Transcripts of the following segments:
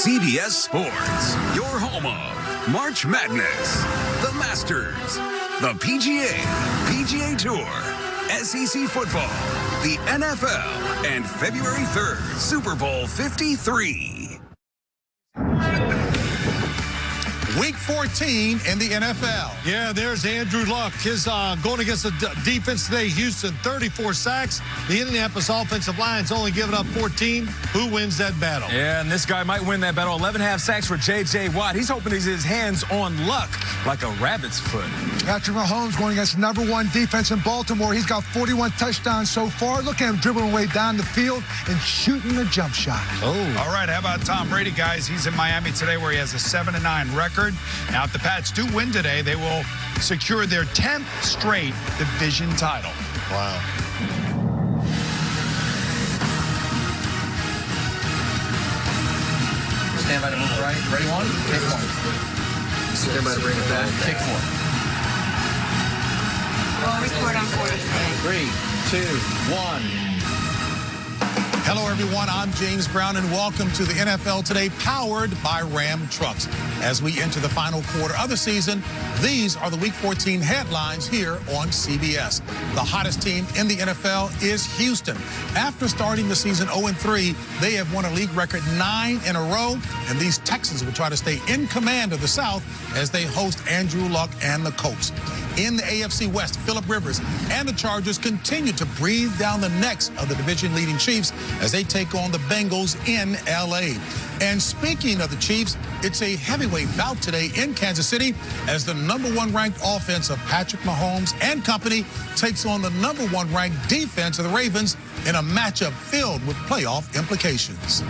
CBS Sports, your home of March Madness, the Masters, the PGA, PGA Tour, SEC football, the NFL, and February 3rd, Super Bowl 53. Week 14 in the NFL. Yeah, there's Andrew Luck. His going against the defense today, Houston, 34 sacks. The Indianapolis offensive line's only given up 14. Who wins that battle? Yeah, and this guy might win that battle. 11.5 sacks for J.J. Watt. He's hoping he's his hands on Luck like a rabbit's foot. Patrick Mahomes going against number one defense in Baltimore. He's got 41 touchdowns so far. Look at him dribbling way down the field and shooting the jump shot. Oh. All right, how about Tom Brady, guys? He's in Miami today where he has a 7-9 record. Now, if the Pats do win today, they will secure their 10th straight division title. Wow. Stand by to move right. Ready, one? Take one. Stand by to bring it back. Take one. We'll record on 4 today. 3, 2, 1. Hello, everyone. I'm James Brown, and welcome to the NFL Today, powered by Ram Trucks. As we enter the final quarter of the season, these are the Week 14 headlines here on CBS. The hottest team in the NFL is Houston. After starting the season 0-3, they have won a league record 9 in a row, and these Texans will try to stay in command of the South as they host Andrew Luck and the Colts. In the AFC West, Phillip Rivers and the Chargers continue to breathe down the necks of the division-leading Chiefs as they take on the Bengals in L.A. And speaking of the Chiefs, it's a heavyweight bout today in Kansas City as the #1 ranked offense of Patrick Mahomes and company takes on the #1 ranked defense of the Ravens in a matchup filled with playoff implications.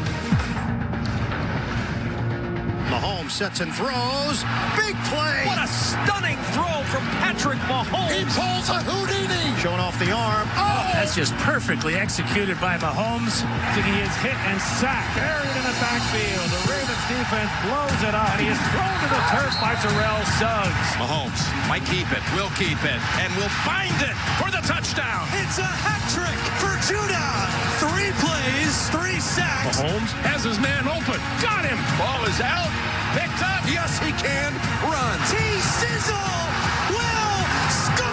Mahomes sets and throws. Big play. What a stunning throw from Patrick Mahomes. He pulls a Houdini. Showing off the arm. Oh! That's just perfectly executed by Mahomes. He is hit and sacked. Buried in the backfield. The Ravens defense blows it up. And he is thrown to the turf by Terrell Suggs. Mahomes might keep it, will keep it, and will find it for the touchdown. It's a hat trick for Judah. 3 plays, 3 sacks. Mahomes has his man open. Got him. Ball is out. Picked up. Yes, he can. Run. T-Sizzle will score!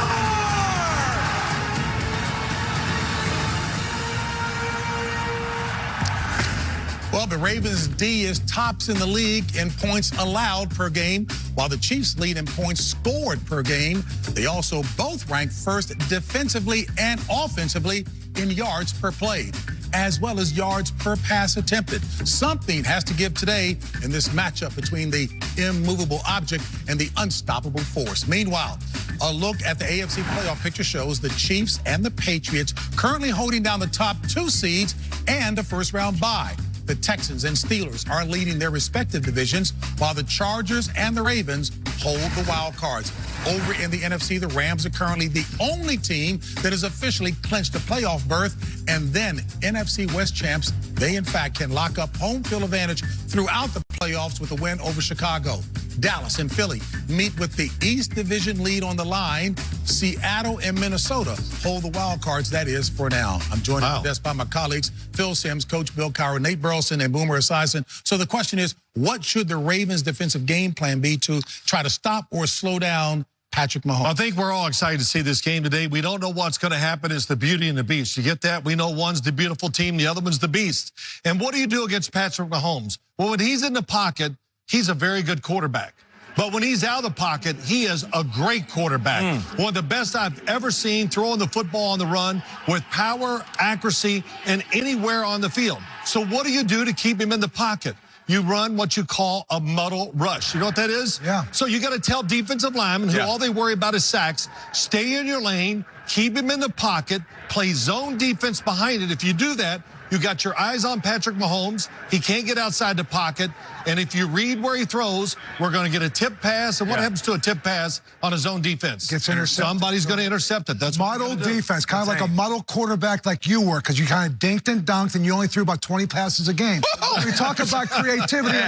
Well, the Ravens' D is tops in the league in points allowed per game, while the Chiefs lead in points scored per game. They also both rank first defensively and offensively in yards per play, as well as yards per pass attempted. Something has to give today in this matchup between the immovable object and the unstoppable force. Meanwhile, a look at the AFC playoff picture shows the Chiefs and the Patriots currently holding down the top 2 seeds and a first-round bye. The Texans and Steelers are leading their respective divisions, while the Chargers and the Ravens hold the wild cards. Over in the NFC, the Rams are currently the only team that has officially clinched a playoff berth. And then NFC West champs, they in fact can lock up home field advantage throughout the playoffs with a win over Chicago. Dallas and Philly meet with the East Division lead on the line. Seattle and Minnesota hold the wild cards, that is, for now. I'm joined at the desk by my colleagues, Phil Simms, Coach Bill Cowher, Nate Burleson, and Boomer Esiason. So the question is, what should the Ravens' defensive game plan be to try to stop or slow down Patrick Mahomes? I think we're all excited to see this game today. We don't know what's going to happen. It's the beauty and the beast. You get that? We know one's the beautiful team, the other one's the beast. And what do you do against Patrick Mahomes? Well, when he's in the pocket, he's a very good quarterback. But when he's out of the pocket, he is a great quarterback. One of the best I've ever seen throwing the football on the run with power, accuracy, and anywhere on the field. So what do you do to keep him in the pocket? You run what you call a muddle rush. You know what that is? Yeah. So you got to tell defensive linemen who all they worry about is sacks, stay in your lane, keep him in the pocket, play zone defense behind it. If you do that, you got your eyes on Patrick Mahomes. He can't get outside the pocket. And if you read where he throws, we're going to get a tip pass. And what happens to a tip pass on a zone defense? Gets intercepted. Somebody's going to intercept it. That's model defense, kind of like a model quarterback like you were, because you kind of dinked and dunked, and you only threw about 20 passes a game. We talk about creativity,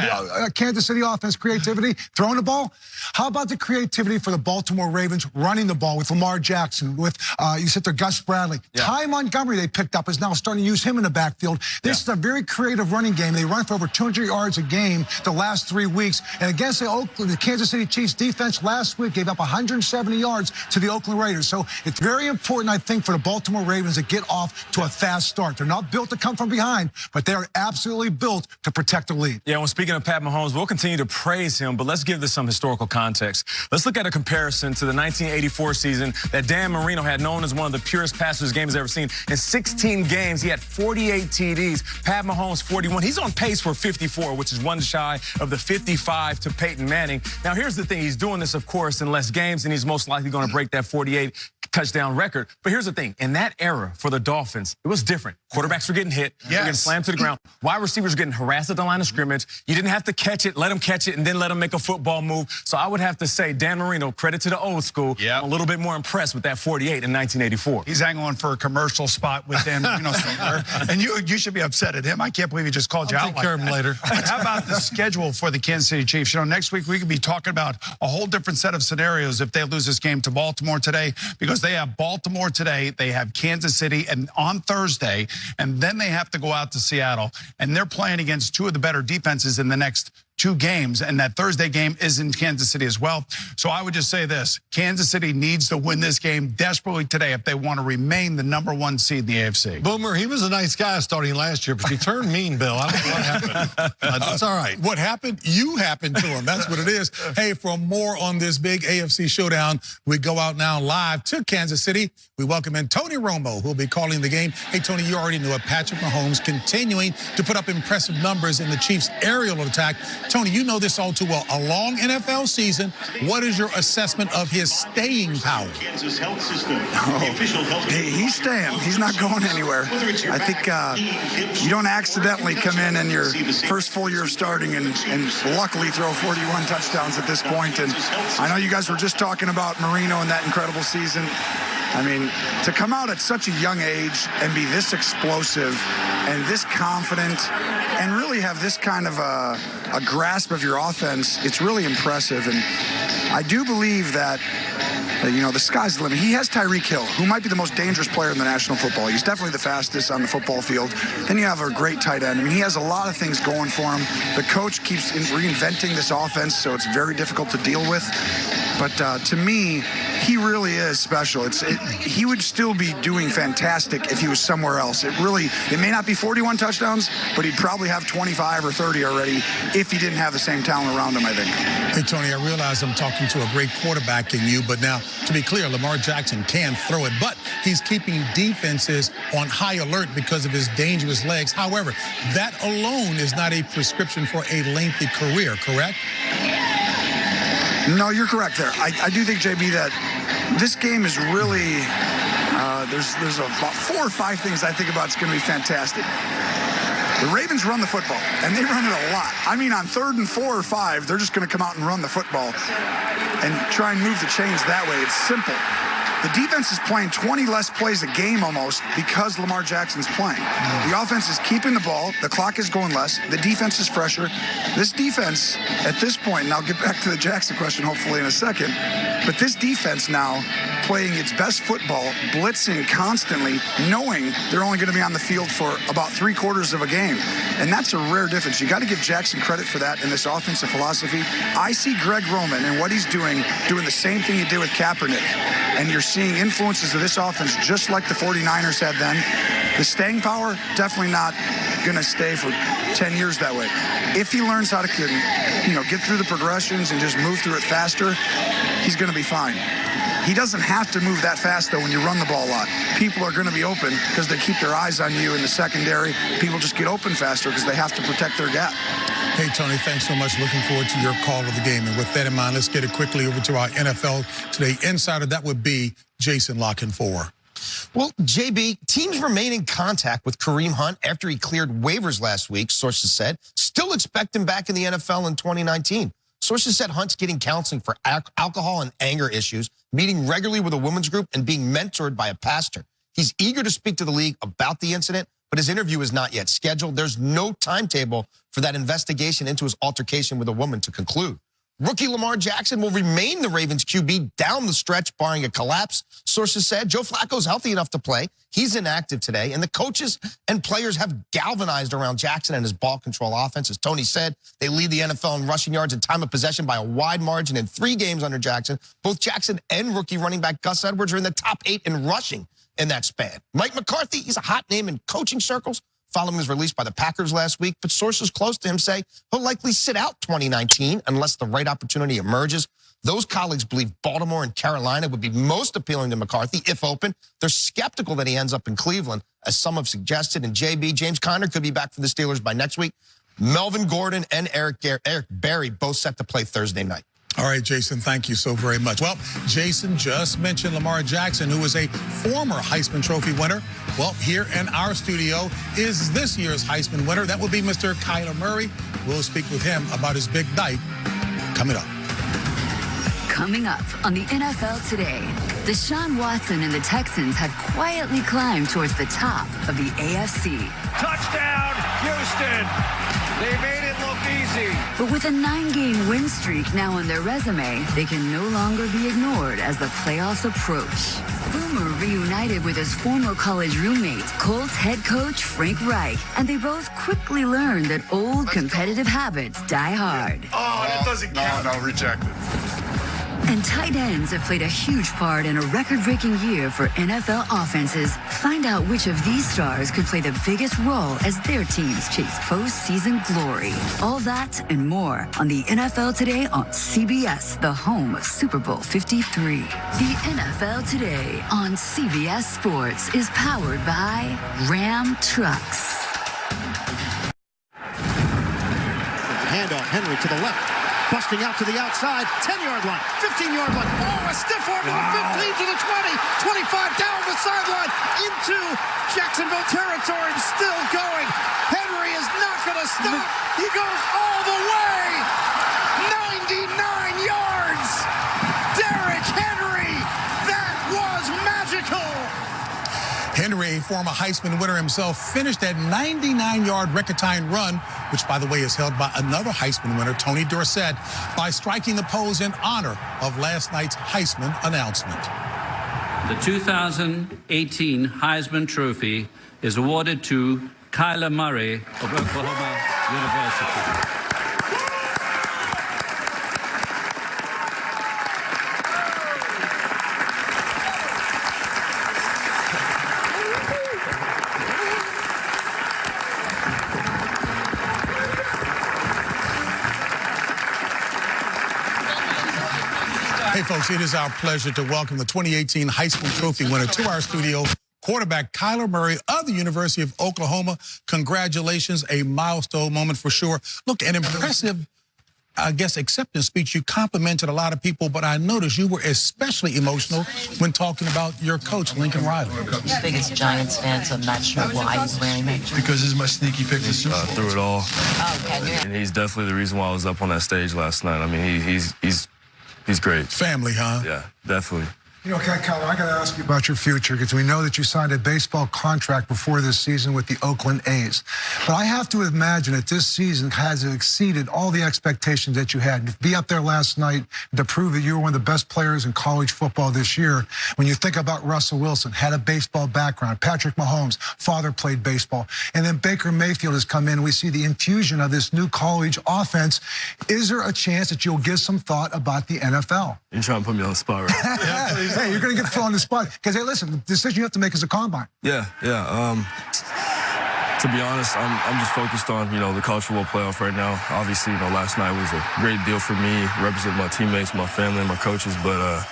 Kansas City offense creativity, throwing the ball. How about the creativity for the Baltimore Ravens running the ball with Lamar Jackson, with, you said there, Gus Bradley. Ty Montgomery they picked up is now starting to use him in the backfield. backfield. This is a very creative running game. They run for over 200 yards a game the last 3 weeks. And against the Kansas City Chiefs defense last week gave up 170 yards to the Oakland Raiders. So it's very important, I think, for the Baltimore Ravens to get off to a fast start. They're not built to come from behind, but they are absolutely built to protect the lead. Yeah, well, speaking of Pat Mahomes, we'll continue to praise him, but let's give this some historical context. Let's look at a comparison to the 1984 season that Dan Marino had, known as one of the purest passers the game has ever seen. In 16 games, he had 48 TDs. Pat Mahomes, 41. He's on pace for 54, which is one shy of the 55 to Peyton Manning. Now, here's the thing. He's doing this, of course, in less games, and he's most likely going to break that 48 touchdown record. But here's the thing. In that era for the Dolphins, it was different. Quarterbacks were getting hit. Yes. They were getting slammed to the ground. Wide receivers were getting harassed at the line of scrimmage. You didn't have to catch it, let them catch it, and then let them make a football move. So I would have to say, Dan Marino, credit to the old school. Yep. I'm a little bit more impressed with that 48 in 1984. He's hanging on for a commercial spot with Dan Marino somewhere. And you should be upset at him. I can't believe he just called you out like that. I'll take care of him later. How about the schedule for the Kansas City Chiefs? You know, next week we could be talking about a whole different set of scenarios if they lose this game to Baltimore today, because they have Baltimore today, they have Kansas City and on Thursday, and then they have to go out to Seattle, and they're playing against two of the better defenses in the next 2 games, and that Thursday game is in Kansas City as well. So I would just say this: Kansas City needs to win this game desperately today if they want to remain the #1 seed in the AFC. Boomer, he was a nice guy starting last year, but he turned mean, Bill. I don't know what happened. That's all right. What happened? You happened to him. That's what it is. Hey, for more on this big AFC showdown, we go out now live to Kansas City. We welcome in Tony Romo, who will be calling the game. Hey, Tony, you already know it. Patrick Mahomes continuing to put up impressive numbers in the Chiefs' aerial attack. Tony, you know this all too well. A long NFL season. What is your assessment of his staying power? He's staying. He's not going anywhere. I think you don't accidentally come in your first full year of starting and luckily throw 41 touchdowns at this point. And I know you guys were just talking about Marino and that incredible season. I mean, to come out at such a young age and be this explosive and this confident and really have this kind of a grasp of your offense, it's really impressive. And I do believe that, you know, the sky's the limit. He has Tyreek Hill, who might be the most dangerous player in the National Football League. He's definitely the fastest on the football field. Then you have a great tight end. I mean, he has a lot of things going for him. The coach keeps reinventing this offense, so it's very difficult to deal with. But to me, he really is special. He would still be doing fantastic if he was somewhere else. It may not be 41 touchdowns, but he'd probably have 25 or 30 already if he didn't have the same talent around him, I think. Hey, Tony, I realize I'm talking to a great quarterback in you, but now, to be clear, Lamar Jackson can throw it, but he's keeping defenses on high alert because of his dangerous legs. However, that alone is not a prescription for a lengthy career, correct? No, you're correct there. I do think, JB, that this game is really, there's about 4 or 5 things I think about it's going to be fantastic. The Ravens run the football, and they run it a lot. I mean, on 3rd and 4 or 5, they're just going to come out and run the football and try and move the chains that way. It's simple. The defense is playing 20 less plays a game almost because Lamar Jackson's playing. The offense is keeping the ball. The clock is going less. The defense is fresher. This defense, at this point, and I'll get back to the Jackson question hopefully in a second, but this defense now playing its best football, blitzing constantly, knowing they're only going to be on the field for about 3/4 of a game. And that's a rare difference. You got to give Jackson credit for that in this offensive philosophy. I see Greg Roman and what he's doing the same thing he did with Kaepernick. And you're seeing influences of this offense just like the 49ers had then. The staying power, definitely not going to stay for 10 years that way. If he learns how to, get through the progressions and just move through it faster, he's going to be fine. He doesn't have to move that fast, though, when you run the ball a lot. People are going to be open because they keep their eyes on you in the secondary. People just get open faster because they have to protect their gap. Hey, Tony, thanks so much. Looking forward to your call of the game. And with that in mind, let's get it quickly over to our NFL Today insider. That would be Jason La Canfora. Well, JB, teams remain in contact with Kareem Hunt after he cleared waivers last week, sources said. Still expect him back in the NFL in 2019. Sources said Hunt's getting counseling for alcohol and anger issues, meeting regularly with a women's group, and being mentored by a pastor. He's eager to speak to the league about the incident, but his interview is not yet scheduled. There's no timetable for that investigation into his altercation with a woman to conclude. Rookie Lamar Jackson will remain the Ravens QB down the stretch, barring a collapse. Sources said Joe Flacco's healthy enough to play. He's inactive today, and the coaches and players have galvanized around Jackson and his ball control offense. As Tony said, they lead the NFL in rushing yards and time of possession by a wide margin in 3 games under Jackson. Both Jackson and rookie running back Gus Edwards are in the top 8 in rushing in that span. Mike McCarthy, he's a hot name in coaching circles following his release by the Packers last week, but sources close to him say he'll likely sit out 2019 unless the right opportunity emerges. Those colleagues believe Baltimore and Carolina would be most appealing to McCarthy if open. They're skeptical that he ends up in Cleveland, as some have suggested. And JB, James Conner could be back for the Steelers by next week. Melvin Gordon and Eric Berry both set to play Thursday night. All right, Jason, thank you so very much. Well, Jason just mentioned Lamar Jackson, who is a former Heisman Trophy winner. Well, here in our studio is this year's Heisman winner. That would be Mr. Kyler Murray. We'll speak with him about his big night coming up. Coming up on the NFL Today, Deshaun Watson and the Texans have quietly climbed towards the top of the AFC. Touchdown, Houston. They made it look easy. But with a 9-game win streak now on their resume, they can no longer be ignored as the playoffs approach. Boomer reunited with his former college roommate, Colts head coach Frank Reich, and they both quickly learned that old competitive habits die hard. Oh, that doesn't count. No, rejected. And tight ends have played a huge part in a record-breaking year for NFL offenses. Find out which of these stars could play the biggest role as their teams chase postseason glory. All that and more on the NFL Today on CBS, the home of Super Bowl 53. The NFL Today on CBS Sports is powered by Ram Trucks. Handoff, Henry to the left. Busting out to the outside, 10-yard line, 15-yard line. Oh, a stiff arm to the 15, to the 20, 25, down the sideline, into Jacksonville territory, and still going. Henry is not going to stop. He goes all the way. 99 yards. Derrick Henry. That was magical. Henry, a former Heisman winner himself, finished that 99-yard record-tying run, which, by the way, is held by another Heisman winner, Tony Dorsett, by striking the pose in honor of last night's Heisman announcement. The 2018 Heisman Trophy is awarded to Kyler Murray of Oklahoma University. Hey, folks, it is our pleasure to welcome the 2018 Heisman Trophy winner to our studio, quarterback Kyler Murray of the University of Oklahoma. Congratulations, a milestone moment for sure. Look, an impressive, I guess, acceptance speech. You complimented a lot of people, but I noticed you were especially emotional when talking about your coach, Lincoln Riley. I'm the biggest Giants fan, so I'm not sure why you're wearing it. Because this is my sneaky pick for Super Bowl. Through it all. Oh, okay. And he's definitely the reason why I was up on that stage last night. I mean, he's great. Family, huh? Yeah, definitely. You know, Kyler, I got to ask you about your future because we know that you signed a baseball contract before this season with the Oakland A's. But I have to imagine that this season has exceeded all the expectations that you had. To be up there last night to prove that you were one of the best players in college football this year. When you think about Russell Wilson, had a baseball background. Patrick Mahomes, father played baseball. And then Baker Mayfield has come in, and we see the infusion of this new college offense. Is there a chance that you'll give some thought about the NFL? You're trying to put me on the spot, right? Yeah, hey, you're going to get thrown on the spot. Because, hey, listen, the decision you have to make is a combine. Yeah. To be honest, I'm just focused on, the college football playoff right now. Obviously, last night was a great deal for me, representing my teammates, my family, and my coaches. But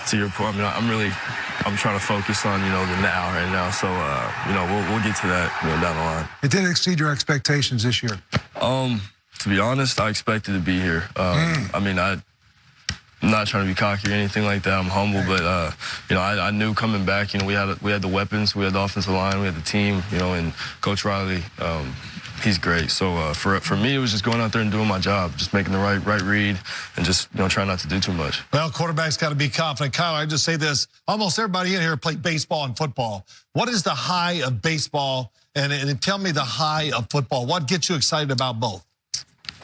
to your point, I'm trying to focus on, the now right now. So, we'll get to that, down the line. It did exceed your expectations this year. To be honest, I expected to be here. I'm not trying to be cocky or anything like that. I'm humble, but I knew coming back. We had the weapons, we had the offensive line, we had the team. And Coach Riley, he's great. So for me, it was just going out there and doing my job, just making the right read, and just trying not to do too much. Well, quarterback's got to be confident. Kyler, I just say this: almost everybody in here played baseball and football. What is the high of baseball, and tell me the high of football? What gets you excited about both?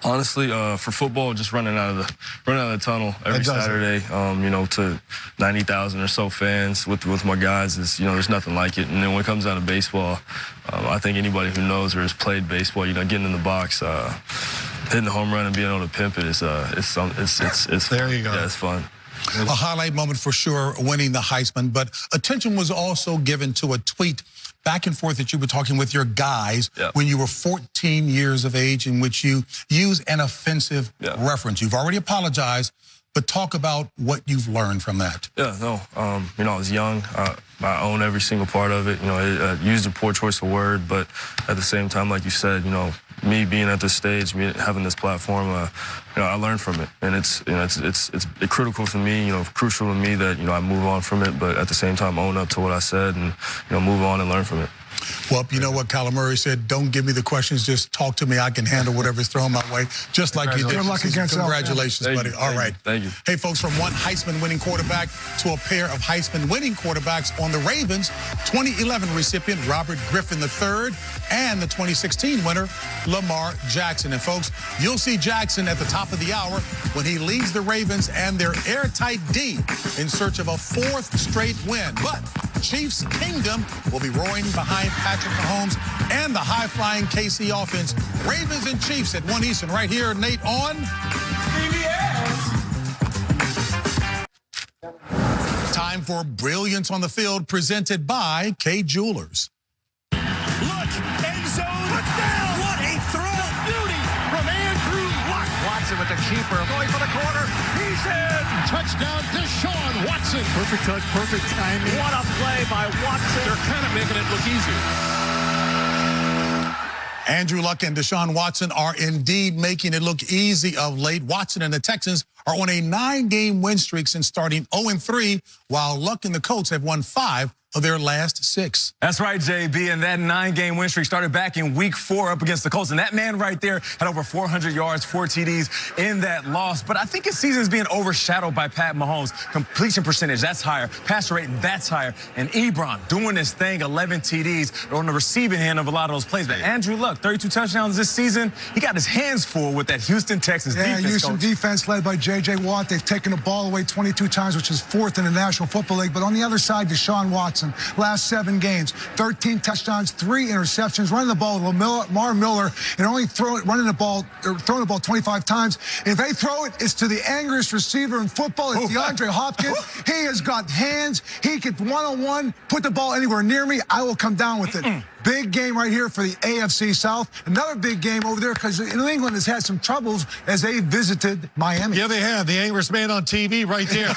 Honestly, for football, just running out of the tunnel every Saturday, you know, to 90,000 or so fans with my guys, is, you know, there's nothing like it. And then when it comes down to baseball, I think anybody who knows or has played baseball, you know, getting in the box, hitting the home run and being able to pimp it is it's there you go. Yeah, it's fun. A highlight moment for sure, winning the Heisman, but attention was also given to a tweet back and forth that you were talking with your guys when you were 14 years of age, in which you use an offensive reference. You've already apologized, but talk about what you've learned from that. Yeah, no, you know, I was young. I own every single part of it. You know, I used a poor choice of word, but at the same time, like you said, you know, me being at this stage, me having this platform, you know, I learned from it, and it's critical for me, you know, crucial to me that, you know, I move on from it, but at the same time, own up to what I said and, you know, move on and learn from it. Well, you know what Kyler Murray said, don't give me the questions, just talk to me. I can handle whatever's thrown my way, just like you did. Good luck against Congratulations, buddy. All right. Thank you. Hey, folks, from one Heisman-winning quarterback to a pair of Heisman-winning quarterbacks on the Ravens, 2011 recipient Robert Griffin III and the 2016 winner Lamar Jackson. And, folks, you'll see Jackson at the top of the hour when he leads the Ravens and their airtight D in search of a fourth straight win. But Chiefs Kingdom will be roaring behind Patrick Mahomes and the high-flying KC offense. Ravens and Chiefs at 1 Eastern right here, Nate, on CBS. Time for Brilliance on the Field, presented by Kay Jewelers. Look, end zone, touchdown! What a throw! Beauty from Andrew Luck. Watson with the keeper, going for the corner. He's in! Touchdown, Deshaun Watson. Perfect touch, perfect timing. What a play by Watson. They're kind of making it look easy. Andrew Luck and Deshaun Watson are indeed making it look easy of late. Watson and the Texans are on a 9-game win streak since starting 0-3, while Luck and the Colts have won 5 of their last 6. That's right, JB, and that 9-game win streak started back in week 4 up against the Colts, and that man right there had over 400 yards, 4 TDs in that loss. But I think his season is being overshadowed by Pat Mahomes. Completion percentage, that's higher. Passer rate, that's higher. And Ebron doing this thing, 11 TDs on the receiving end of a lot of those plays. But Andrew Luck, 32 touchdowns this season. He got his hands full with that Houston Texans defense. Yeah, Houston defense led by J.J. Watt. They've taken the ball away 22 times, which is 4th in the National Football League. But on the other side, Deshaun Watson, last 7 games, 13 touchdowns, 3 interceptions, running the ball with Lamar Miller, and only throwing the ball 25 times. If they throw it, it's to the angriest receiver in football. It's DeAndre Hopkins. He has got hands. He could one-on-one put the ball anywhere near me. I will come down with it. Big game right here for the AFC South. Another big game over there because New England has had some troubles as they visited Miami. Yeah, they have. The angriest man on TV right there.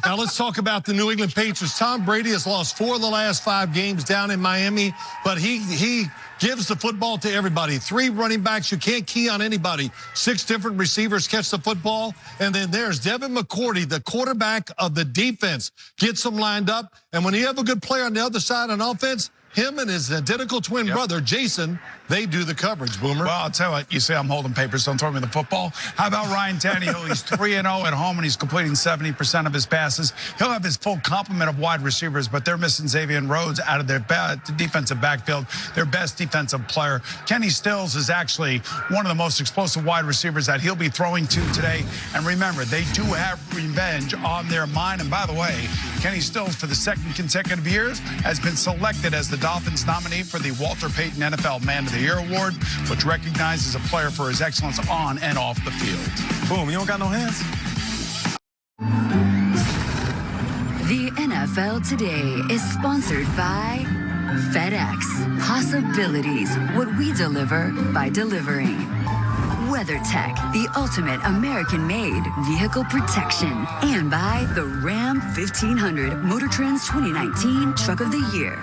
Now let's talk about the New England Patriots. Tom Brady has lost 4 of the last 5 games down in Miami, but he gives the football to everybody. 3 running backs. You can't key on anybody. 6 different receivers catch the football. And then there's Devin McCourty, the quarterback of the defense. Gets them lined up. And when you have a good player on the other side on offense, him and his identical twin brother, Jason, they do the coverage, Boomer. Well, I'll tell you what, you say I'm holding papers, don't throw me the football. How about Ryan Tannehill? He's 3-0 at home, and he's completing 70% of his passes. He'll have his full complement of wide receivers, but they're missing Xavier Rhodes out of their defensive backfield, their best defensive player. Kenny Stills is actually one of the most explosive wide receivers that he'll be throwing to today. And remember, they do have revenge on their mind. And by the way, Kenny Stills, for the 2nd consecutive years, has been selected as the Dolphins nominee for the Walter Payton NFL Man of the Year Award, which recognizes a player for his excellence on and off the field. Boom, you don't got no hands? The NFL Today is sponsored by FedEx. Possibilities, what we deliver by delivering. WeatherTech, the ultimate American-made vehicle protection. And by the Ram 1500, Motor Trend's 2019 Truck of the Year.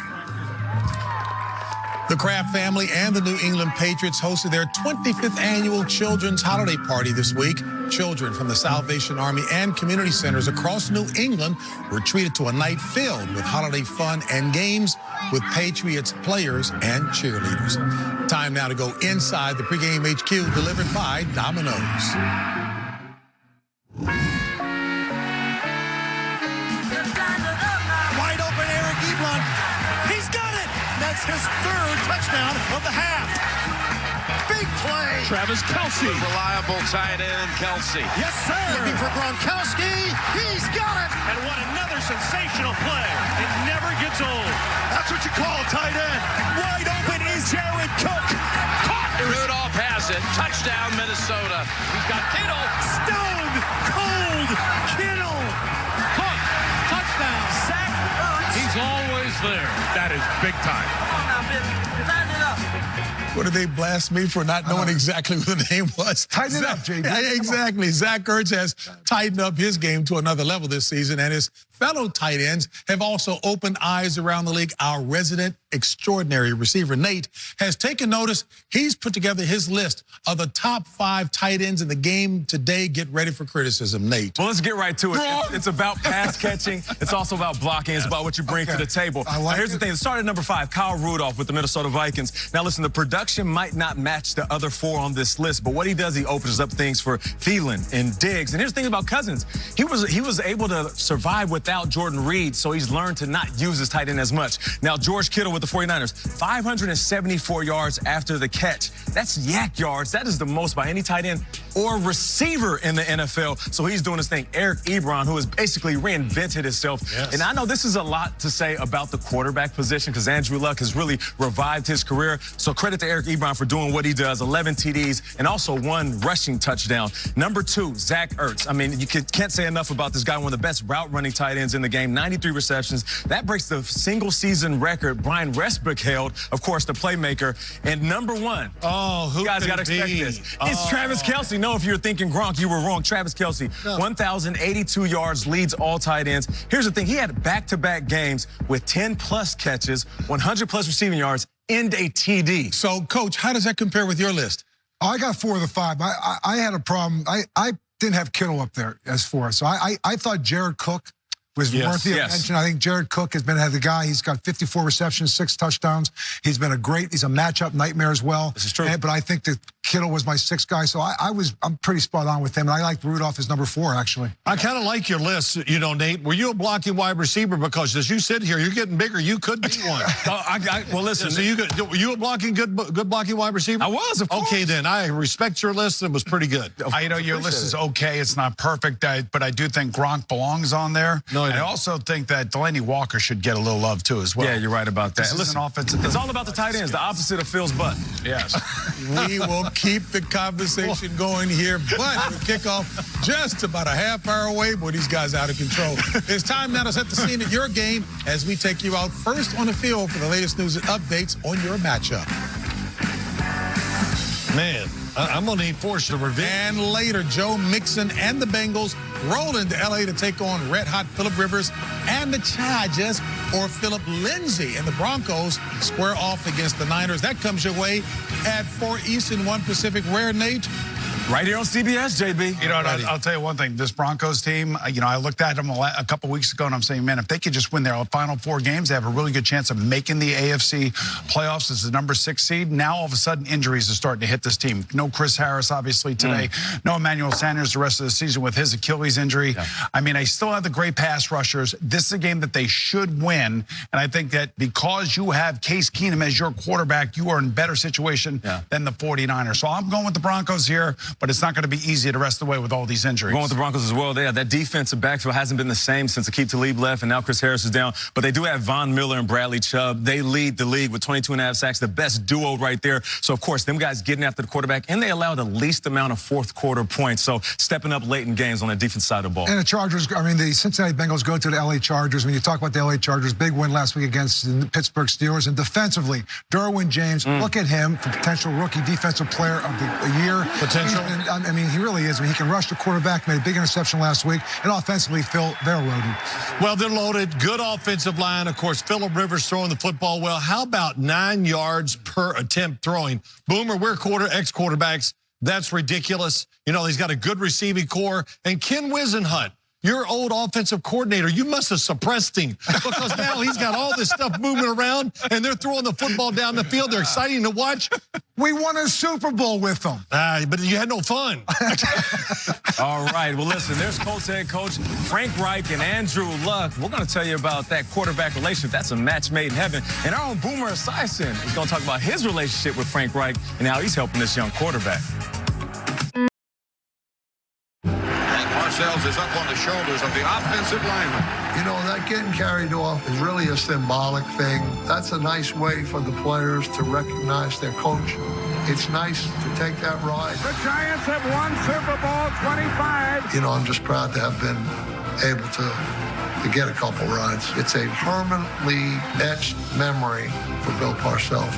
The Kraft family and the New England Patriots hosted their 25th annual Children's Holiday Party this week. Children from the Salvation Army and community centers across New England were treated to a night filled with holiday fun and games with Patriots players and cheerleaders. Time now to go inside the pregame HQ, delivered by Domino's. Wide open, Eric Ebron. He's got it. That's his 3rd touchdown of the half. Big play. Travis Kelce. Reliable tight end, Kelce. Yes, sir. Looking for Gronkowski. He's got it. And what another sensational play. It never gets old. That's what you call a tight end. Wide open is Jared Cook. Caught. Rudolph has it. Touchdown, Minnesota. He's got Kittle. Stone cold Kittle. Cook. Touchdown. Zach Ertz. He's always there. That is big time. Come on now, Billy. Line it up. What did they blast me for not knowing exactly what the name was? Tighten it up, JB. Yeah, exactly. Zach Ertz has tightened up his game to another level this season, and his fellow tight ends have also opened eyes around the league. Our resident extraordinary receiver, Nate, has taken notice. He's put together his list of the top 5 tight ends in the game today. Get ready for criticism, Nate. Well, let's get right to it. It's about pass catching. It's also about blocking. It's about what you bring to the table. Here's the thing. It started at number 5, Kyle Rudolph with the Minnesota Vikings. Now, listen, the production might not match the other 4 on this list, but what he does, he opens up things for Thielen and Diggs. And here's the thing about Cousins. He was able to survive without Jordan Reed, so he's learned to not use his tight end as much. Now, George Kittle with the 49ers, 574 yards after the catch. That's yak yards. That is the most by any tight end or receiver in the NFL. So he's doing his thing. Eric Ebron, who has basically reinvented himself. Yes. And I know this is a lot to say about the quarterback position because Andrew Luck has really revived his career. So credit to Eric Ebron for doing what he does, 11 TDs and also 1 rushing touchdown. Number 2, Zach Ertz. I mean, you can't say enough about this guy, one of the best route running tight ends in the game, 93 receptions. That breaks the single season record Brian Westbrook held, of course, the playmaker. And number 1, who you guys got to expect this. It's Travis Kelce. No, if you're thinking Gronk, you were wrong. Travis Kelce, 1,082 yards, leads all tight ends. Here's the thing. He had back-to-back games with 10-plus catches, 100-plus receiving yards, and a TD. So, Coach, how does that compare with your list? I got 4 of the 5. I had a problem. I didn't have Kittle up there as 4. So I thought Jared Cook was worthy of mention. I think Jared Cook has been the guy. He's got 54 receptions, 6 touchdowns. He's a matchup nightmare as well. This is true. But I think that Kittle was my 6th guy, so I'm pretty spot on with him. And I liked Rudolph as number 4, actually. I kind of like your list, you know, Nate. Were you a blocking wide receiver? Because as you sit here, you're getting bigger. You could be one. Well, listen. So were you a good blocking wide receiver? I was, of course. Okay, then. I respect your list. It was pretty good. I know your list is okay. It's not perfect, but I do think Gronk belongs on there. No, I also think that Delaney Walker should get a little love, too, as well. Yeah, you're right about that. Listen, it's all about the tight ends, the opposite of Phil's butt. Yes. We will keep the conversation going here, but the kickoff just about a half hour away. Boy, these guys out of control. It's time now to set the scene at your game as we take you out first on the field for the latest news and updates on your matchup. Man, I'm going to need force to revenge. And later, Joe Mixon and the Bengals roll into L.A. to take on red-hot Phillip Rivers and the Chargers, or Phillip Lindsay and the Broncos square off against the Niners. That comes your way at 4 Eastern, 1 Pacific. Where, Nate? Right here on CBS, JB. You know, I'll tell you one thing. This Broncos team, you know, I looked at them a couple weeks ago, and I'm saying, man, if they could just win their final 4 games, they have a really good chance of making the AFC playoffs as the number 6 seed. Now, all of a sudden, injuries are starting to hit this team. No Chris Harris, obviously, today. No Emmanuel Sanders the rest of the season with his Achilles injury. Yeah. I mean, they still have the great pass rushers. This is a game that they should win, and I think that because you have Case Keenum as your quarterback, you are in better situation than the 49ers. So I'm going with the Broncos here, but it's not going to be easy the rest of the way with all these injuries. Going with the Broncos as well. That defensive backfield hasn't been the same since Aqib Talib left, and now Chris Harris is down. But they do have Von Miller and Bradley Chubb. They lead the league with 22.5 sacks, the best duo right there. So, of course, them guys getting after the quarterback, and they allow the least amount of fourth-quarter points. So, stepping up late in games on the defense side of the ball. And the Chargers, I mean, the Cincinnati Bengals go to the L.A. Chargers. When you talk about the L.A. Chargers, big win last week against the Pittsburgh Steelers. And defensively, Derwin James, look at him for potential rookie defensive player of the year. Potential. I mean, he really is. I mean, he can rush the quarterback, made a big interception last week. And offensively, Phil, they're loaded. Well, they're loaded. Good offensive line. Of course, Phillip Rivers throwing the football well. How about 9 yards per attempt throwing? Boomer, we're ex-quarterbacks. That's ridiculous. You know, he's got a good receiving core. And Ken Wisenhunt, your old offensive coordinator, you must have suppressed him because now he's got all this stuff moving around and they're throwing the football down the field. They're exciting to watch. We won a Super Bowl with them. But you had no fun. All right. Well, listen, there's Colts head coach Frank Reich and Andrew Luck. We're going to tell you about that quarterback relationship. That's a match made in heaven. And our own Boomer Esiason is going to talk about his relationship with Frank Reich and how he's helping this young quarterback. Parcells is up on the shoulders of the offensive lineman. You know, that getting carried off is really a symbolic thing. That's a nice way for the players to recognize their coach. It's nice to take that ride. The Giants have won Super Bowl 25. You know, I'm just proud to have been able to get a couple rides. It's a permanently etched memory for Bill Parcells.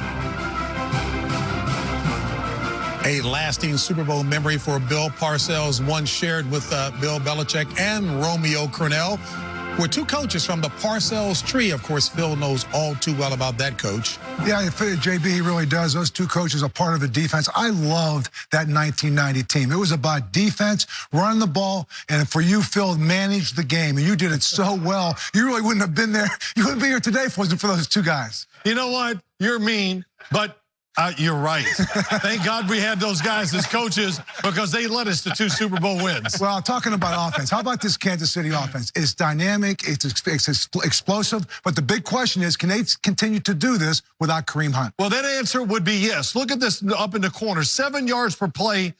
A lasting Super Bowl memory for Bill Parcells, one shared with Bill Belichick and Romeo Crennel. We're two coaches from the Parcells tree. Of course, Phil knows all too well about that coach. Yeah, JB, he really does. Those two coaches are part of the defense. I loved that 1990 team. It was about defense, running the ball, and for you, Phil, managed the game. And you did it so well. You really wouldn't have been there. You wouldn't be here today if it wasn't for those two guys. You know what? You're mean, but you're right. Thank God we had those guys as coaches because they led us to 2 Super Bowl wins. Well, talking about offense, how about this Kansas City offense? It's dynamic, it's explosive, but the big question is, can they continue to do this without Kareem Hunt? Well, that answer would be yes. Look at this up in the corner, 7 yards per play.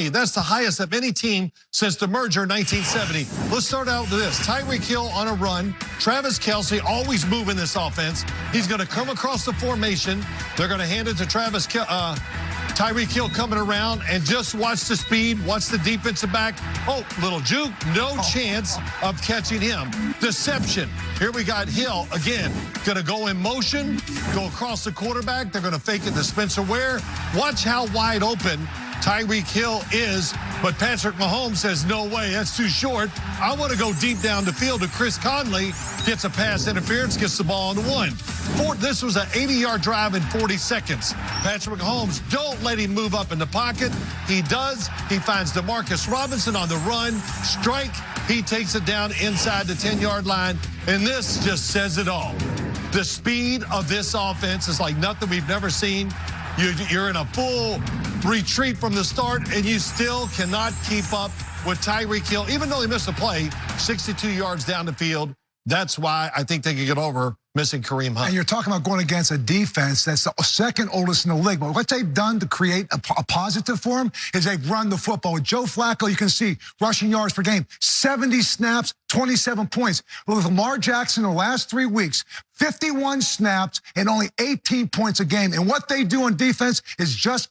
That's the highest of any team since the merger in 1970. Let's start out with this. Tyreek Hill on a run. Travis Kelce always moving this offense. He's going to come across the formation. They're going to hand it to Tyreek Hill coming around, and just watch the speed, watch the defensive back. Oh, little juke, no chance of catching him. Deception. Here we got Hill again, going to go in motion, go across the quarterback. They're going to fake it to Spencer Ware. Watch how wide open Tyreek Hill is, but Patrick Mahomes says, no way, that's too short. I want to go deep down the field to Chris Conley, gets a pass interference, gets the ball on the 1. This was an 80-yard drive in 40 seconds. Patrick Mahomes, don't let him move up in the pocket. He does. He finds DeMarcus Robinson on the run. Strike. He takes it down inside the 10-yard line, and this just says it all. The speed of this offense is like nothing we've never seen. You're in a full retreat from the start, and you still cannot keep up with Tyreek Hill. Even though he missed a play, 62 yards down the field. That's why I think they can get over missing Kareem Hunt. And you're talking about going against a defense that's the second oldest in the league. But what they've done to create a positive for him is they've run the football. With Joe Flacco, you can see rushing yards per game, 70 snaps, 27 points. With Lamar Jackson in the last 3 weeks, 51 snaps and only 18 points a game. And what they do on defense is just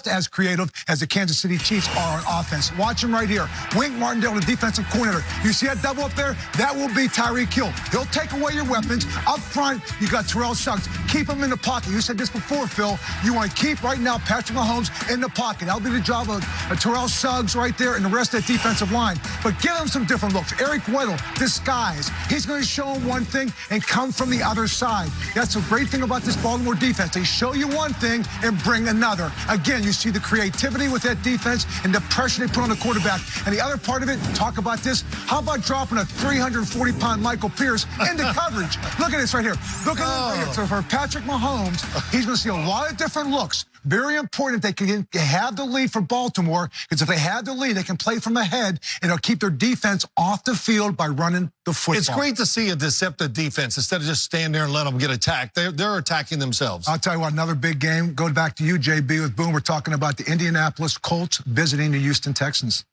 as creative as the Kansas City Chiefs are on offense. Watch him right here. Wink Martindale, the defensive coordinator. You see that double up there? That will be Tyreek Hill. He'll take away your weapons. Up front, you got Terrell Suggs. Keep him in the pocket. You said this before, Phil. You want to keep right now Patrick Mahomes in the pocket. That'll be the job of Terrell Suggs right there and the rest of that defensive line. But give him some different looks. Eric Weddle, disguise. He's going to show him one thing and come from the other side. That's the great thing about this Baltimore defense. They show you one thing and bring another. Again, you see the creativity with that defense and the pressure they put on the quarterback. And the other part of it, talk about this. How about dropping a 340-pound Michael Pierce into coverage? Look at this right here. Look at this right here. So for Patrick Mahomes, he's going to see a lot of different looks. Very important they can have the lead for Baltimore, because if they have the lead, they can play from ahead, and they'll keep their defense off the field by running the football. It's great to see a deceptive defense instead of just stand there and let them get attacked. They're attacking themselves. I'll tell you what, another big game. Go back to you, JB, with Boom. We're talking about the Indianapolis Colts visiting the Houston Texans.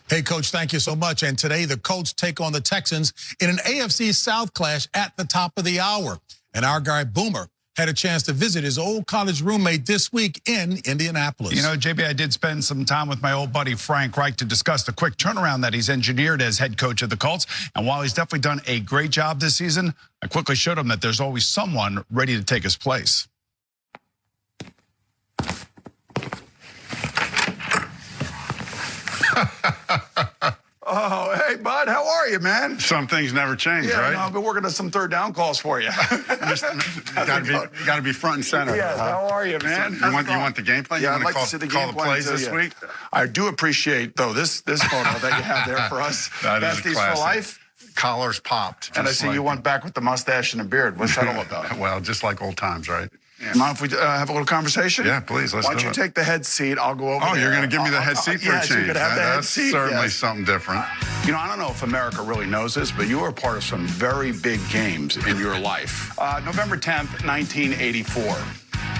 Hey, Coach, thank you so much. And today, the Colts take on the Texans in an AFC South clash at the top of the hour. And our guy, Boomer, had a chance to visit his old college roommate this week in Indianapolis. You know, JB, I did spend some time with my old buddy Frank Reich to discuss the quick turnaround that he's engineered as head coach of the Colts. And while he's definitely done a great job this season, I quickly showed him that there's always someone ready to take his place. Oh, hey, bud. How are you, man? Some things never change, Yeah, right? no, I've been working on some third down calls for you. Gotta be front and center. Yes, how are you, man? You want the game plan? Yeah, you I'd want like to to see the call game the plan plays too, this yeah. week? I do appreciate, though, this photo that you have there for us. That is a Besties classic. for life. Collars popped. And I see you went back with the mustache and the beard. What's that all about? Well, just like old times, right? Yeah. Mind if we have a little conversation? Yeah, please, let's Why don't do you it. take the head seat? I'll go over there. Oh, you're going to give me the head seat for a yes, change. you could have the head That's seat. certainly yes. something different. You know, I don't know if America really knows this, but you were a part of some very big games in your life. November 10th, 1984.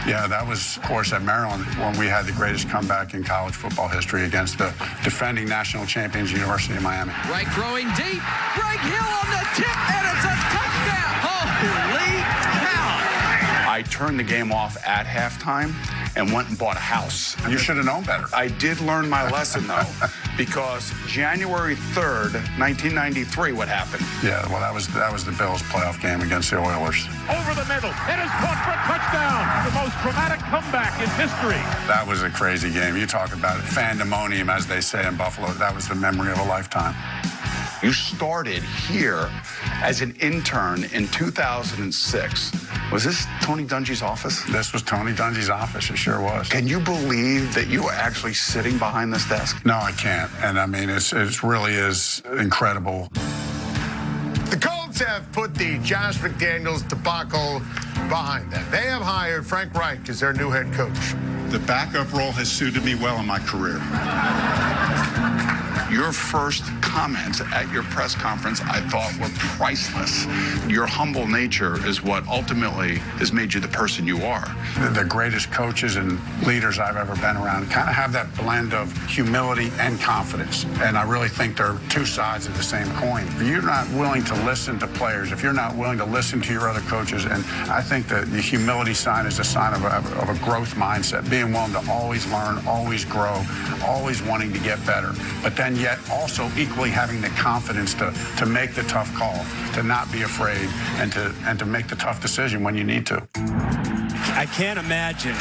Yeah, that was, of course, at Maryland when we had the greatest comeback in college football history against the defending national champions, University of Miami. Right throwing deep. Greg Hill on the tip, and it's a touchdown. Holy cow. I turned the game off at halftime and went and bought a house. You should have known better. I did learn my lesson, though, because January 3rd, 1993, what happened? Yeah, well, that was the Bills' playoff game against the Oilers. Over the middle. It is caught for a touchdown. The most dramatic comeback in history. That was a crazy game. You talk about fandemonium, as they say in Buffalo. That was the memory of a lifetime. You started here as an intern in 2006. Was this Tony Dungy's office? This was Tony Dungy's office. It sure was. Can you believe that you were actually sitting behind this desk? No, I can't. And I mean, it really is incredible. The Colts have put the Josh McDaniels debacle behind them. They have hired Frank Reich as their new head coach. The backup role has suited me well in my career. Your first comments at your press conference, I thought, were priceless. Your humble nature is what ultimately has made you the person you are. The greatest coaches and leaders I've ever been around kind of have that blend of humility and confidence. And I really think they're two sides of the same coin. If you're not willing to listen to players, if you're not willing to listen to your other coaches, and I think that the humility sign is a sign of a growth mindset, being willing to always learn, always grow, always wanting to get better. But then yet also equally having the confidence to make the tough call, to not be afraid, and to make the tough decision when you need to. I can't imagine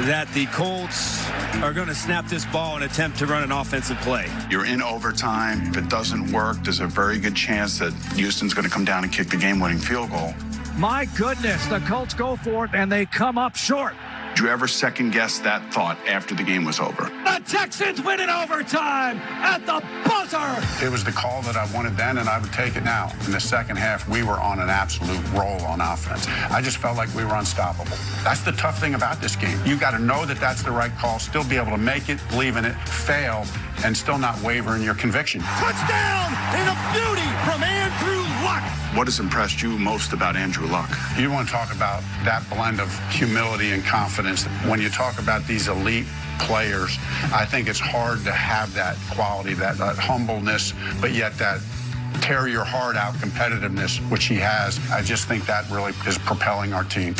that the Colts are going to snap this ball and attempt to run an offensive play. You're in overtime. If it doesn't work, there's a very good chance that Houston's going to come down and kick the game-winning field goal. My goodness, the Colts go for it, and they come up short. Did you ever second-guess that thought after the game was over? The Texans win in overtime at the buzzer. It was the call that I wanted then, and I would take it now. In the second half, we were on an absolute roll on offense. I just felt like we were unstoppable. That's the tough thing about this game. You got to know that that's the right call, still be able to make it, believe in it, fail, and still not waver in your conviction. Touchdown and a beauty from Andrew Luck. What has impressed you most about Andrew Luck? You want to talk about that blend of humility and confidence. When you talk about these elite players, I think it's hard to have that quality, that humbleness, but yet that tear your heart out competitiveness, which he has. I just think that really is propelling our team.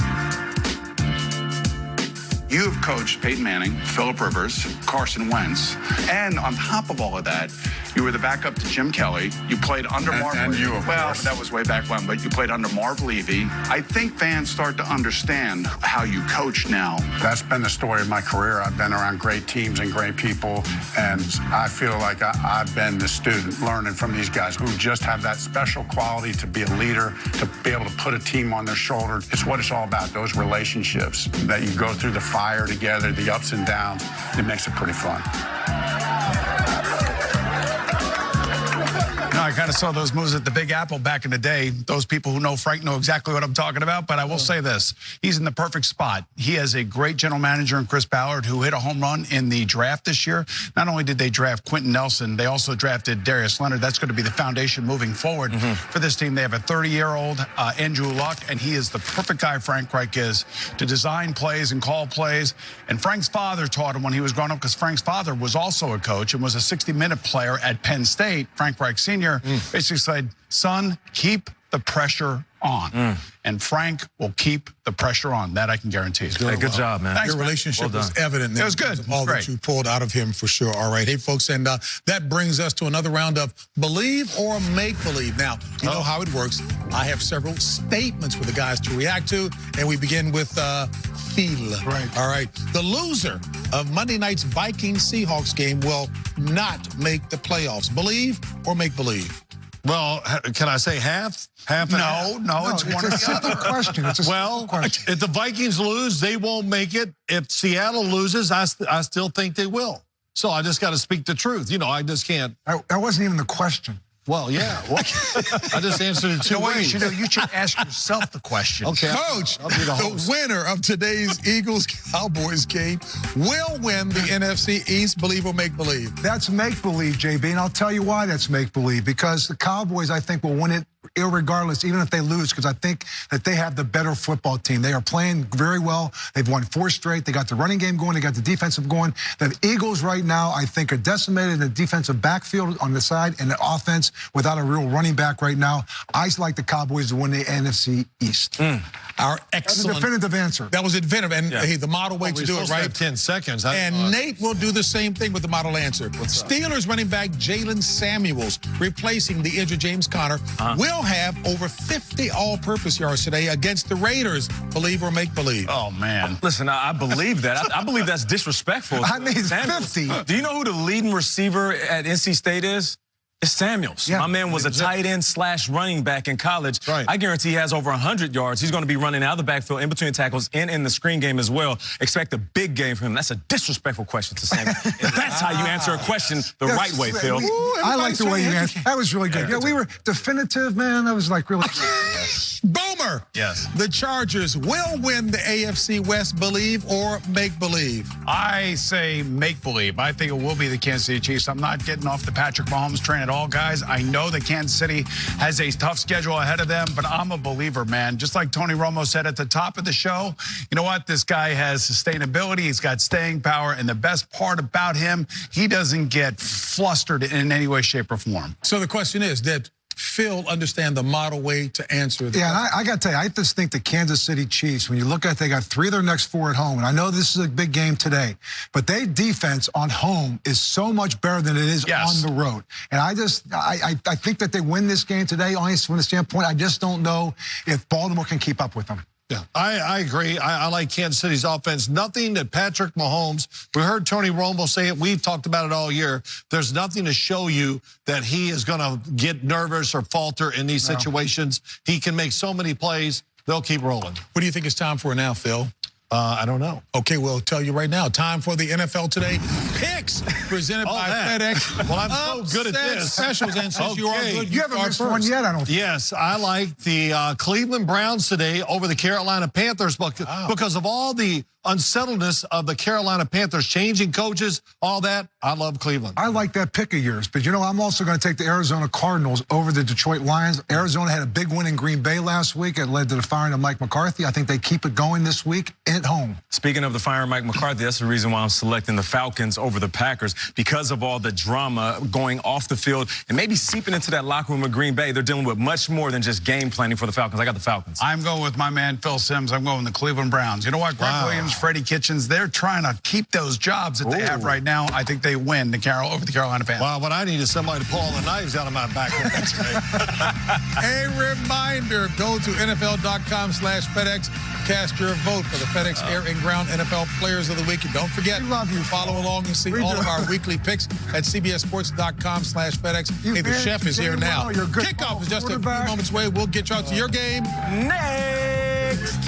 You have coached Peyton Manning, Phillip Rivers, Carson Wentz, and on top of all of that, you were the backup to Jim Kelly. You played under Marv Levy. You, of course. That was way back when, but you played under Marv Levy. I think fans start to understand how you coach now. That's been the story of my career. I've been around great teams and great people, and I feel like I've been the student learning from these guys who just have that special quality to be a leader, to be able to put a team on their shoulder. It's what it's all about, those relationships that you go through the fire together, the ups and downs. It makes it pretty fun. I kind of saw those moves at the Big Apple back in the day. Those people who know Frank know exactly what I'm talking about, but I will say this. He's in the perfect spot. He has a great general manager in Chris Ballard who hit a home run in the draft this year. Not only did they draft Quentin Nelson, they also drafted Darius Leonard. That's going to be the foundation moving forward for this team. They have a 30-year-old Andrew Luck, and he is the perfect guy, Frank Reich is, to design plays and call plays. And Frank's father taught him when he was growing up, because Frank's father was also a coach and was a 60-minute player at Penn State. Frank Reich Sr. basically said, son, keep the pressure on. And Frank will keep the pressure on. That I can guarantee. Hey, good job, man. Your relationship was evident. It was good. All that you pulled out of him for sure. All right. Hey, folks, and that brings us to another round of Believe or Make Believe. Now, you know how it works. I have several statements for the guys to react to, and we begin with feel. Right. All right. The loser of Monday night's Vikings-Seahawks game will not make the playoffs. Believe or make believe? Well, can I say half? Half and half? No, it's one or the simple other. question. It's a simple question. If the Vikings lose, they won't make it. If Seattle loses, I still think they will. So I just got to speak the truth. You know, I just can't. That wasn't even the question. Well, yeah. Well, I just answered it two ways. You should ask yourself the question. Okay. Coach, I'll be the host. The winner of today's Eagles-Cowboys game will win the NFC East, believe or make believe. That's make-believe, JB, and I'll tell you why that's make-believe. Because the Cowboys, I think, will win it irregardless, even if they lose, because I think that they have the better football team. They are playing very well. They've won 4 straight. They got the running game going. They got the defensive going. The Eagles right now, I think, are decimated in the defensive backfield on the side and the offense without a real running back right now. I like the Cowboys to win the NFC East. Our excellent. That's a definitive answer. That was definitive. And hey, the model way to do it, right? Have 10 seconds. And Nate will do the same thing with the model answer. Steelers running back Jalen Samuels, replacing the injured James Conner, will have over 50 all-purpose yards today against the Raiders. Believe or make believe? Oh, man. Listen, I believe that. I believe that's disrespectful. I mean, Samuels. 50. Do you know who the leading receiver at NC State is? It's Samuels. Yeah. My man was a tight end / running back in college. Right. I guarantee he has over 100 yards. He's going to be running out of the backfield in between tackles and in the screen game as well. Expect a big game from him. That's a disrespectful question to Samuel. That's how you answer a question the right way, Phil. I like the way you answered. That was really good. Yeah, we were definitive, man. That was like really Boomer. Yes. The Chargers will win the AFC West, believe or make believe? I say make-believe. I think it will be the Kansas City Chiefs. I'm not getting off the Patrick Mahomes train at all, guys. I know that Kansas City has a tough schedule ahead of them, but I'm a believer, man. Just like Tony Romo said at the top of the show, you know what? This guy has sustainability. He's got staying power, and the best part about him, he doesn't get flustered in any way, shape, or form. So the question is, did Phil understand the model way to answer the Yeah, and I got to tell you, I just think the Kansas City Chiefs, when you look at it, they got 3 of their next 4 at home. And I know this is a big game today, but their defense on home is so much better than it is on the road. And I think that they win this game today, honestly, from the standpoint, I just don't know if Baltimore can keep up with them. Yeah, I agree. I like Kansas City's offense. Nothing that Patrick Mahomes, we heard Tony Romo say it. We've talked about it all year. There's nothing to show you that he is going to get nervous or falter in these situations. He can make so many plays. They'll keep rolling. What do you think it's time for now, Phil? I don't know. Okay, we'll tell you right now. Time for the NFL Today Picks, presented by FedEx. Well, I'm so good at this. Specials, and since you are good, you haven't missed one yet, I don't think. Yes, I like the Cleveland Browns today over the Carolina Panthers because of all the unsettledness of the Carolina Panthers, changing coaches, all that. I love Cleveland. I like that pick of yours, but you know, I'm also going to take the Arizona Cardinals over the Detroit Lions. Arizona had a big win in Green Bay last week. It led to the firing of Mike McCarthy. I think they keep it going this week at home. Speaking of the firing Mike McCarthy, that's the reason why I'm selecting the Falcons over the Packers, because of all the drama going off the field and maybe seeping into that locker room of Green Bay. They're dealing with much more than just game planning for the Falcons. I got the Falcons. I'm going with my man, Phil Simms. I'm going with the Cleveland Browns. You know what? Greg Williams, Freddie Kitchens, they're trying to keep those jobs that they have right now. I think they win over the Carolina Panthers. Wow, what I need is somebody to pull all the knives out of my back. A reminder, go to NFL.com/FedEx. Cast your vote for the FedEx Air and Ground NFL Players of the Week. And don't forget, follow along and see all of our weekly picks at CBSSports.com/FedEx. Hey, the chef is here now. Kickoff is just a few moments away. We'll get you out to your game next.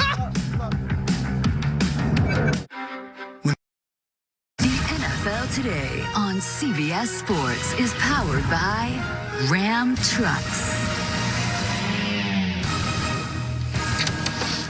NFL Today on CBS Sports is powered by Ram Trucks.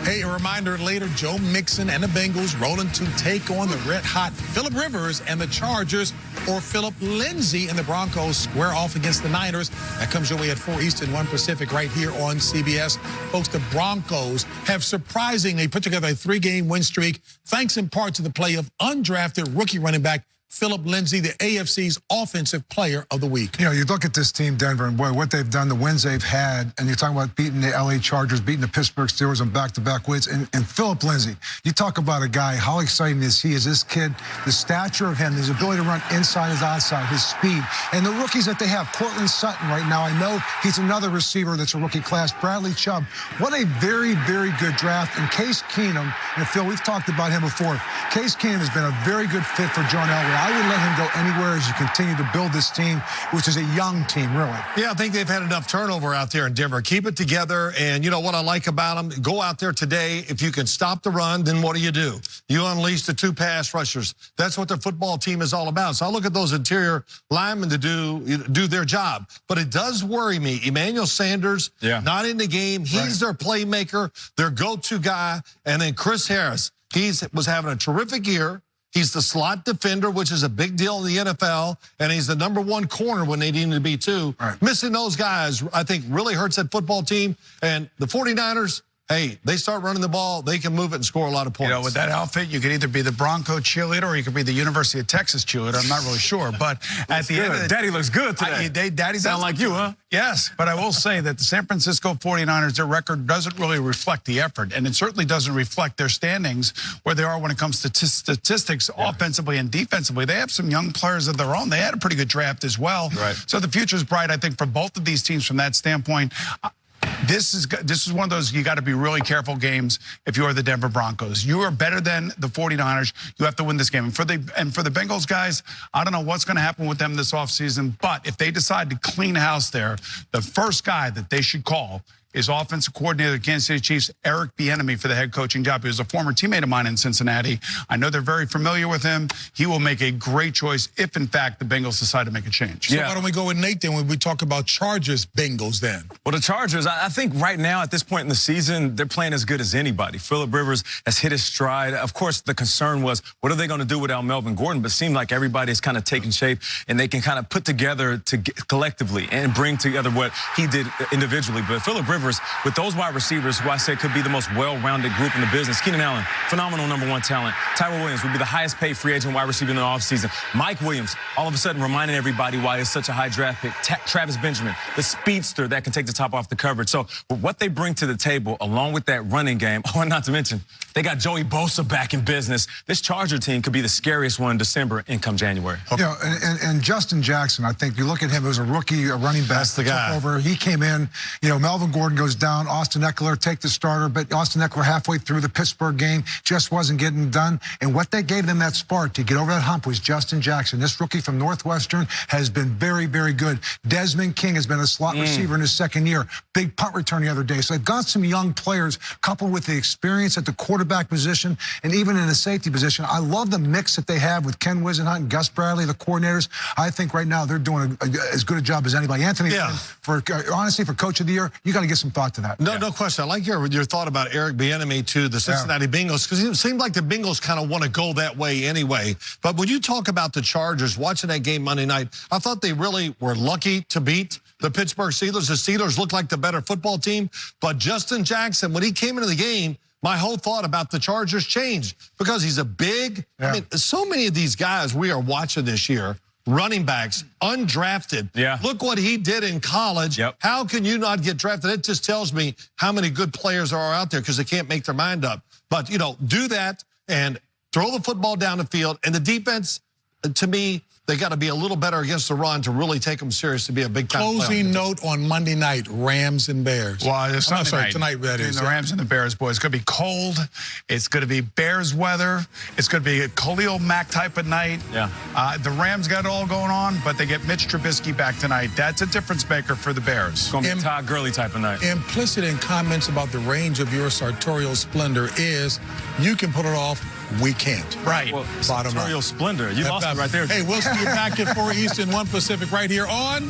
Hey, a reminder later, Joe Mixon and the Bengals rolling to take on the red-hot Phillip Rivers and the Chargers, or Phillip Lindsay and the Broncos square off against the Niners. That comes your way at 4 Eastern, 1 Pacific right here on CBS. Folks, the Broncos have surprisingly put together a 3-game win streak, thanks in part to the play of undrafted rookie running back Phillip Lindsay, the AFC's Offensive Player of the Week. You know, you look at this team, Denver, and boy, what they've done, the wins they've had, and you're talking about beating the LA Chargers, beating the Pittsburgh Steelers on back-to-back wins, and Phillip Lindsay, you talk about a guy, how exciting is he? Is this kid, the stature of him, his ability to run inside his outside, his speed, and the rookies that they have, Cortland Sutton right now, I know he's another receiver that's a rookie class, Bradley Chubb. What a very, very good draft. And Case Keenum, and Phil, we've talked about him before. Case Keenum has been a very good fit for John Elway. I would let him go anywhere as you continue to build this team, which is a young team, really. Yeah, I think they've had enough turnover out there in Denver. Keep it together, and you know what I like about them? Go out there today. If you can stop the run, then what do? You unleash the 2 pass rushers. That's what their football team is all about. So I look at those interior linemen to do their job. But it does worry me. Emmanuel Sanders, not in the game. He's their playmaker, their go-to guy. And then Chris Harris, he was having a terrific year. He's the slot defender, which is a big deal in the NFL, and he's the #1 corner when they need to be too. Missing those guys, I think, really hurts that football team. And the 49ers, hey, they start running the ball, they can move it and score a lot of points. You know, with that outfit, you could either be the Bronco cheerleader or you could be the University of Texas cheerleader. I'm not really sure. But at the end of the day, Daddy looks good today. Daddy sound like you, huh? Yes, but I will say that the San Francisco 49ers, their record doesn't really reflect the effort, and it certainly doesn't reflect their standings where they are when it comes to statistics, offensively and defensively. They have some young players of their own. They had a pretty good draft as well. So the future's bright, I think, for both of these teams from that standpoint. This is one of those you got to be really careful games if you are the Denver Broncos. You are better than the 49ers. You have to win this game. And for the Bengals guys, I don't know what's going to happen with them this offseason, but if they decide to clean house there, the first guy that they should call is offensive coordinator of the Kansas City Chiefs, Eric Bieniemy, for the head coaching job. He was a former teammate of mine in Cincinnati. I know they're very familiar with him. He will make a great choice if, in fact, the Bengals decide to make a change. So why don't we go with Nate then when we talk about Chargers-Bengals then? Well, the Chargers, I think right now at this point in the season, they're playing as good as anybody. Phillip Rivers has hit his stride. Of course, the concern was, what are they going to do without Melvin Gordon? But it seemed like everybody's kind of taking shape, and they can kind of put together collectively and bring together what he did individually. But Phillip Rivers, with those wide receivers, who I said could be the most well-rounded group in the business. Keenan Allen, phenomenal #1 talent. Tyrell Williams would be the highest paid free agent wide receiver in the offseason. Mike Williams, all of a sudden reminding everybody why it's such a high draft pick. Travis Benjamin, the speedster that can take the top off the coverage. So what they bring to the table, along with that running game, and not to mention, they got Joey Bosa back in business. This Charger team could be the scariest one in December and come January. You know, and Justin Jackson, I think you look at him as a rookie, a running back. That's the guy. Took over. He came in. You know, Melvin Gordon goes down. Austin Eckler take the starter, but Austin Eckler halfway through the Pittsburgh game just wasn't getting done. And what that gave them that spark to get over that hump was Justin Jackson. This rookie from Northwestern has been very, very good. Desmond King has been a slot receiver in his second year. Big punt return the other day. So they've got some young players coupled with the experience at the quarterback position and even in the safety position. I love the mix that they have with Ken Wisenhunt and Gus Bradley, the coordinators. I think right now they're doing as good a job as anybody. Anthony, honestly, for Coach of the Year, you got to give some thought to that. No question. I like your thought about Eric Bieniemy to the Cincinnati Bengals, because it seemed like the Bengals kind of want to go that way anyway. But when you talk about the Chargers, watching that game Monday night, I thought they really were lucky to beat the Pittsburgh Steelers. The Steelers looked like the better football team. But Justin Jackson, when he came into the game, my whole thought about the Chargers changed, because he's a big, I mean, so many of these guys we are watching this year, running backs, undrafted. Look what he did in college. How can you not get drafted? It just tells me how many good players are out there because they can't make their mind up. But, you know, do that and throw the football down the field. And the defense, to me, they got to be a little better against the run to really take them serious to be a big time Closing note on Monday night, Rams and Bears. Well, it's tonight that is. The Rams and the Bears, boys. It's going to be cold. It's going to be Bears weather. It's going to be a Khalil Mack type of night. The Rams got it all going on, but they get Mitch Trubisky back tonight. That's a difference maker for the Bears. It's going to be a Todd Gurley type of night. Implicit in comments about the range of your sartorial splendor is you can pull it off, we can't. Well, sartorial splendor. You lost it right there. Hey, we'll see you back at 4 Eastern, 1 Pacific right here on